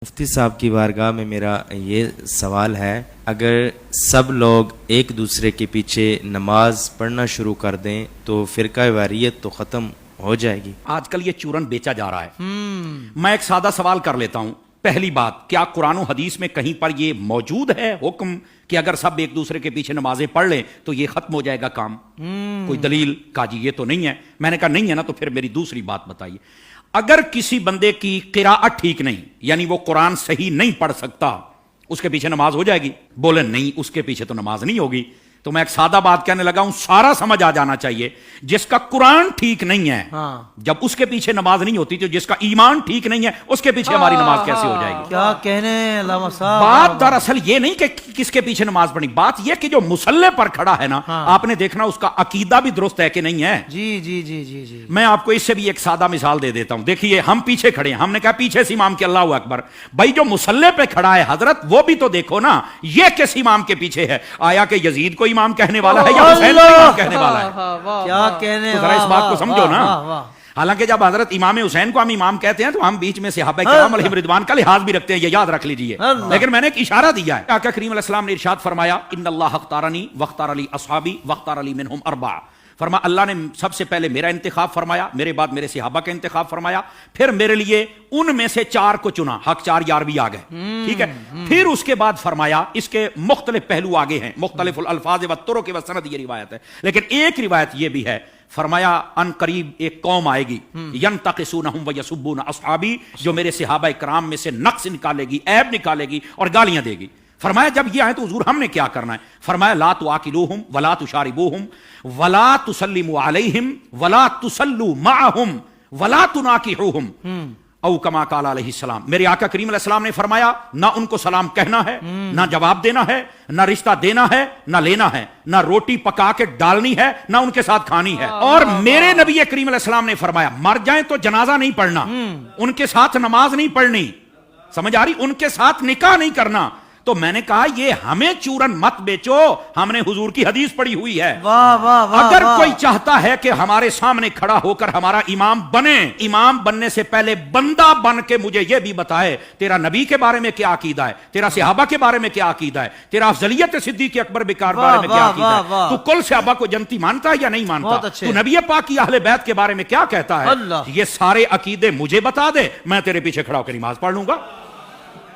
مفتی صاحب کی بارگاہ میں میرا یہ سوال ہے، اگر سب لوگ ایک دوسرے کے پیچھے نماز پڑھنا شروع کر دیں تو فرقہ واریت تو ختم ہو جائے گی؟ آج کل یہ چورن بیچا جا رہا ہے۔ میں ایک سادہ سوال کر لیتا ہوں۔ پہلی بات، کیا قرآن و حدیث میں کہیں پر یہ موجود ہے حکم کہ اگر سب ایک دوسرے کے پیچھے نمازیں پڑھ لیں تو یہ ختم ہو جائے گا کام؟ کوئی دلیل؟ کہا جی یہ تو نہیں ہے۔ میں نے کہا نہیں ہے نا، تو پھر میری دوسری بات بتائیے۔ اگر کسی بندے کی قراءت ٹھیک نہیں، یعنی وہ قرآن صحیح نہیں پڑھ سکتا، اس کے پیچھے نماز ہو جائے گی؟ بولے نہیں، اس کے پیچھے تو نماز نہیں ہوگی۔ تو میں ایک سادہ بات کہنے لگا ہوں، سارا سمجھ آ جانا چاہیے۔ جس کا قرآن ٹھیک نہیں ہے، جب اس کے پیچھے نماز نہیں ہوتی، تو جس کا ایمان ٹھیک نہیں ہے اس کے پیچھے ہماری نماز کیسے ہو جائے گی؟ کیا کہنے علامہ صاحب۔ بات دراصل یہ نہیں کہ کس کے پیچھے نماز پڑھنی، بات یہ کہ جو مصلی پر کھڑا ہے نا، آپ نے دیکھنا اس کا عقیدہ بھی درست ہے کہ نہیں ہے۔ جی جی جی جی جی میں آپ کو اس سے بھی ایک سادہ مثال دے دیتا ہوں۔ دیکھیے، ہم پیچھے کھڑے ہیں، ہم نے کہا پیچھے سے امام کے اللہ اکبر، بھائی جو مصلی پہ کھڑا ہے حضرت، وہ بھی تو دیکھو نا یہ کس امام کے پیچھے ہے؟ آیا کہ یزید کو امام کہنے والا ہے یا حسین کو امام کہنے والا ہے؟ کیا کہنے، تو ذرا اس بات کو سمجھو نا۔ حالانکہ جب حضرت امام حسین کو ہم امام کہتے ہیں تو ہم بیچ میں صحابہ کرام علیہم رضوان کا لحاظ بھی رکھتے ہیں، یہ یاد رکھ لیجئے۔ لیکن میں نے ایک اشارہ دیا ہے۔ آقا کریم علیہ السلام نے ارشاد فرمایا، ان اللہ اختارنی واختار لی اصحابی واختار لی منہم اربع۔ فرمایا اللہ نے سب سے پہلے میرا انتخاب فرمایا، میرے بعد میرے صحابہ کا انتخاب فرمایا، پھر میرے لیے ان میں سے 4 کو چنا، حق 4 یار بھی آ گئے، ٹھیک ہے۔ پھر اس کے بعد فرمایا، اس کے مختلف پہلو آگے ہیں، مختلف الفاظ و طرق و سند، یہ روایت ہے، لیکن ایک روایت یہ بھی ہے، فرمایا ان قریب ایک قوم آئے گی، ینتقصونہم ویسبون اصحابی، جو میرے صحابہ کرام میں سے نقص نکالے گی، عیب نکالے گی اور گالیاں دے گی۔ فرمایا جب یہ آئے تو حضور ہم نے کیا کرنا ہے؟ فرمایا لا تواکلوہم ولا تشاربوہم ولا تسلموا علیہم ولا تسلوا معہم ولا تناکحوہم، او کما قال علیہ السلام۔ میرے آقا کریم علیہ السلام نے فرمایا نہ ان کو سلام کہنا ہے، نہ جواب دینا ہے، نہ رشتہ دینا ہے، نہ لینا ہے، نہ روٹی پکا کے ڈالنی ہے، نہ ان کے ساتھ کھانی ہے۔ اور میرے نبی کریم علیہ السلام نے فرمایا مر جائیں تو جنازہ نہیں پڑھنا، ان کے ساتھ نماز نہیں پڑھنی، سمجھ آ رہی؟ ان کے ساتھ نکاح نہیں کرنا۔ تو میں نے کہا یہ ہمیں چورن مت بیچو، ہم نے حضور کی حدیث پڑھی ہوئی ہے۔ اگر کوئی چاہتا ہے کہ ہمارے سامنے کھڑا ہو کر ہمارا امام بنے، امام بننے سے پہلے بندہ بن کے مجھے یہ بھی بتائے تیرا نبی کے بارے میں کیا عقیدہ ہے، تیرا صحابہ کے بارے میں کیا عقیدہ ہے، تیرا افضلیت صدیق اکبر بکار بارے میں کیا عقیدہ ہے، تو کل صحابہ کو جنتی مانتا ہے یا نہیں مانتا، تو نبی پاک کی اہل بیت کے بارے میں کیا کہتا ہے، یہ سارے عقیدے مجھے بتا دے، میں تیرے پیچھے کھڑا ہو کے نماز پڑھ لوں گا۔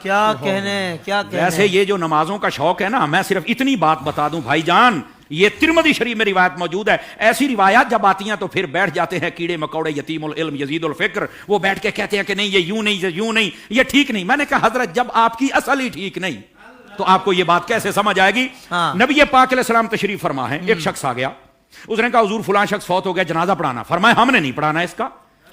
کیا کہنے، کیا کہنے۔ ویسے یہ جو نمازوں کا شوق ہے نا، میں صرف اتنی بات بتا دوں بھائی جان، یہ ترمذی شریف میں روایت موجود ہے، ایسی روایات جب آتی ہیں تو پھر بیٹھ جاتے ہیں کیڑے مکوڑے، یتیم العلم یزید الفکر، وہ بیٹھ کے کہتے ہیں کہ نہیں یہ یوں نہیں، یہ یوں نہیں، یہ ٹھیک نہیں۔ میں نے کہا حضرت جب آپ کی اصل ہی ٹھیک نہیں تو آپ کو یہ بات کیسے سمجھ آئے گی؟ نبی پاک علیہ السلام تشریف فرما ہے، ایک شخص آ گیا، اس نے کہا حضور فلاں شخص فوت ہو گیا، جنازہ پڑھانا۔ فرمایا ہم نے نہیں پڑھانا اس کا،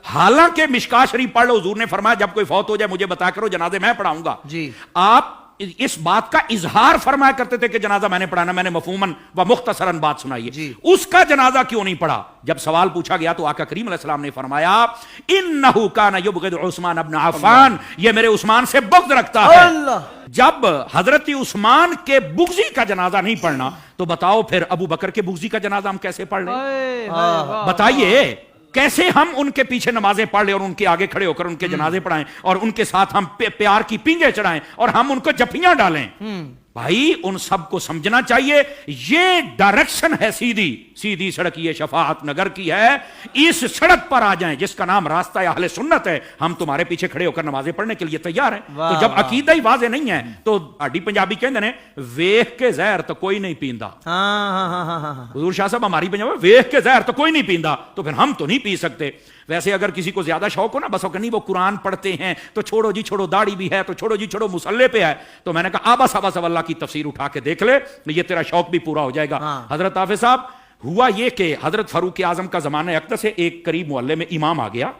حالانکہ مشکاہ شریف پڑھ لو، حضور نے فرمایا جب کوئی فوت ہو جائے مجھے بتا کرو، جنازے میں پڑھاؤں گا۔ جی آپ اس بات کا اظہار فرمایا کرتے تھے کہ جنازہ میں نے پڑھانا، میں نے مفہوماً و مختصراً بات سنائی، اس کا جنازہ کیوں نہیں پڑھا؟ جب سوال پوچھا گیا تو آقا کریم علیہ السلام نے فرمایا انہ کان یبغض عثمان ابن عفان، یہ میرے عثمان سے بغض رکھتا ہے۔ جب حضرت عثمان کے بغضی کا جنازہ نہیں پڑھنا تو بتاؤ پھر ابو بکر کے بغضی کا جنازہ ہم کیسے پڑھ لیں؟ بتائیے کیسے ہم ان کے پیچھے نمازیں پڑھ لیں اور ان کے آگے کھڑے ہو کر ان کے جنازے پڑھائیں اور ان کے ساتھ ہم پیار کی پینگیں چڑھائیں اور ہم ان کو جفیاں ڈالیں؟ بھائی ان سب کو سمجھنا چاہیے یہ ڈائریکشن ہے، سیدھی سڑک یہ شفاعت نگر کی ہے، اس سڑک پر آ جائیں جس کا نام راستہ اہل سنت ہے، ہم تمہارے پیچھے کھڑے ہو کر نمازیں پڑھنے کے لیے تیار ہیں۔ تو جب عقیدہ ہی واضح نہیں ہے تو آڈی پنجابی کہندے نے ویکھ کے زہر تو کوئی نہیں پیندا۔ حضور شاہ صاحب ہماری پنجابی ویکھ کے زہر تو کوئی نہیں پیندا، تو پھر ہم تو نہیں پی سکتے۔ ویسے اگر کسی کو زیادہ شوق ہو نا، بس نہیں وہ قرآن پڑھتے ہیں تو چھوڑو جی چھوڑو، داڑھی بھی ہے تو چھوڑو جی چھوڑو، مصلی پہ ہے، تو میں نے کہا آبا صاحب اللہ کی تفسیر اٹھا کے دیکھ لے، یہ تیرا شوق بھی پورا ہو جائے گا۔ حضرت حافظ صاحب ہوا یہ کہ حضرت فاروق اعظم کا زمانہ اقدس ہے، ایک قریب محلے میں امام آ گیا،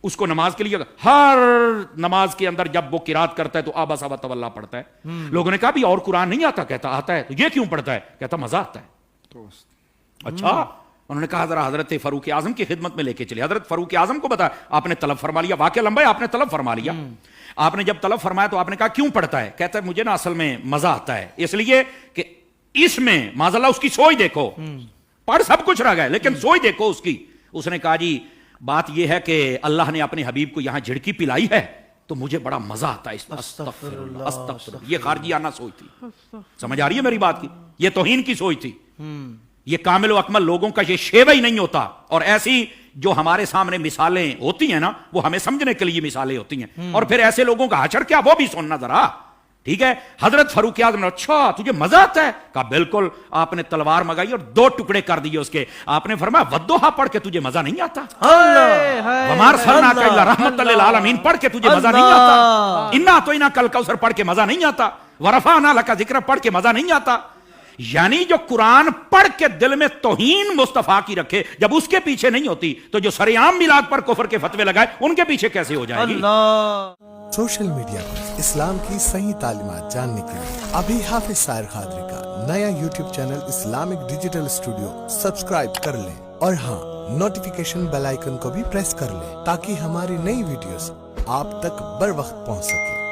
اس کو نماز کے لیے ہر نماز کے اندر جب وہ قرات کرتا ہے تو آبا صاحب اللہ پڑھتا ہے۔ لوگوں نے کہا بھی اور قرآن نہیں آتا؟ کہتا آتا ہے۔ تو یہ کیوں پڑھتا ہے؟ کہتا مزہ آتا ہے۔ اچھا، انہوں نے کہا ذرا حضرت فاروق اعظم کی خدمت میں لے کے چلے۔ حضرت فاروق اعظم کو بتایا، آپ نے طلب فرما لیا، واقعہ لمبا ہے، آپ نے طلب فرما لیا۔ آپ نے جب طلب فرمایا تو آپ نے کہا کیوں پڑھتا ہے؟ کہتا ہے مجھے نا اصل میں مزہ آتا ہے، اس لیے کہ اس میں معاذ اللہ اس کی سوچ دیکھو، پڑھ سب کچھ رہ گئے لیکن سوچ دیکھو اس کی۔ اس نے کہا جی بات یہ ہے کہ اللہ نے اپنے حبیب کو یہاں جھڑکی پلائی ہے تو مجھے بڑا مزہ آتا ہے اس میں استغفر اللہ استغفر اللہ. یہ خارجیانہ سوچ تھی. سمجھ آ رہی ہے میری بات کی؟ یہ توہین کی سوچ تھی. یہ کامل و اکمل لوگوں کا یہ شیوہ ہی نہیں ہوتا. اور ایسی جو ہمارے سامنے مثالیں ہوتی ہیں نا وہ ہمیں سمجھنے کے لیے مثالیں ہوتی ہیں. اور پھر ایسے لوگوں کا حشر کیا وہ بھی سننا ذرا. ٹھیک ہے. حضرت فاروق اعظم نے اچھا تجھے مزہ آتا ہے؟ کہا بالکل. آپ نے تلوار منگائی اور 2 ٹکڑے کر دیے اس کے. آپ نے فرمایا والضحیٰ پڑھ کے تجھے مزہ نہیں آتا؟ وما ارسلناک الا رحمۃ للعالمین پڑھ کے تجھے مزہ نہیں آتا؟ انا اعطیناک الکوثر پڑھ کے مزہ نہیں آتا؟ ورفعنا لک ذکرک پڑھ کے مزہ نہیں آتا؟ یعنی جو قرآن پڑھ کے دل میں توہین مصطفیٰ کی رکھے جب اس کے پیچھے نہیں ہوتی تو جو سر عام میلاد پر کفر کے فتوے لگائے ان کے پیچھے کیسے ہو جائے گی؟ سوشل میڈیا پر اسلام کی صحیح تعلیمات جاننے کے لیے ابھی حافظ سائر قادری کا نیا YouTube channel Islamic digital studio subscribe کر لیں اور ہاں نوٹیفیکیشن بیل آئیکن کو بھی پریس کر لیں تاکہ ہماری نئی ویڈیوز آپ تک بر وقت پہنچ سکے.